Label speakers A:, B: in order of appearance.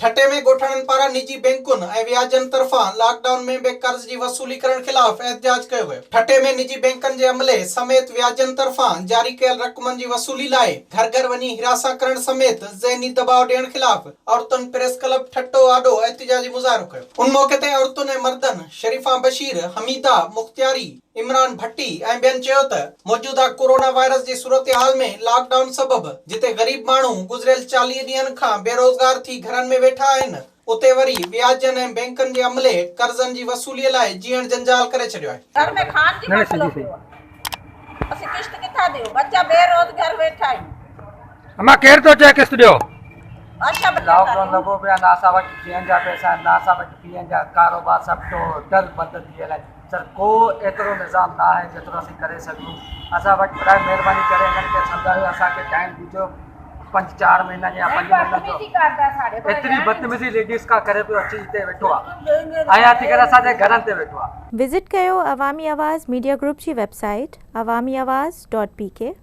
A: ठटे में गोठणन पारा निजी बैंकुन ऐं व्याजन तरफा लॉकडाउन में बे कर्ज जी वसूली करण खिलाफ एहतजाज कयो वियो। ठटे में निजी बैंकन जे अमले समेत व्याजन तरफा जारी कयल रक़मन जी वसूली लाइ घर घर वञी हिरासा करण समेत ज़हनी दबाव ॾियण खिलाफ औरतुन प्रेस क्लब ठट्टो आॾो एहतजाजी मुज़ाहिरो कयो। उन मौके ते औरतुन ऐं मर्दन शरीफा बशीर, हमीदा मुख्तियारी, इमरान भट्टी ऐं ॿियनि चयो त मौजूदा कोरोना वायरस जी सूरत-हाल में लॉकडाउन सबबि जिते ग़रीब माण्हू गुज़िरियल 40 ॾींहनि खां बेरोज़गार थी घरनि में वेठा आहिनि, उते वरी व्याजनि ऐं बैंकनि जे अमले कर्ज़नि जी वसूलीअ लाइ जीअण जंजाल करे छॾियो आहे।
B: घर में खान जी मसलो पियो आहे। असीं किश्त किथां ॾियूं? बच्चा बेरोज़गार वेठा आहिनि।
C: अम्मा केर तो चाहे किस्त ॾियो?
B: अच्छा
C: लॉकडाउन लॻो पियो आहे, ना असां वटि जीअण जा पैसा आहिनि, ना असां वटि पीअण जा, कारोबार सभु टोटल बंदि थी वियल आहे। सर को एतिरो निज़ाम न आहे जेतिरो असीं करे सघूं। असां वटि प्राय महिरबानी करे हिननि खे सम्झायो, असांखे टाइम ॾिजो 5-4 महीननि या 5 महीननि जो। एतिरी बदतमीज़ी लेडीज़ का करे पियो अची हिते वेठो आहे, आया थी करे असांजे घरनि ते वेठो आहे।
D: विज़िट कयो अवामी आवाज़ मीडिया ग्रुप जी वेबसाइट awamiawaz.pk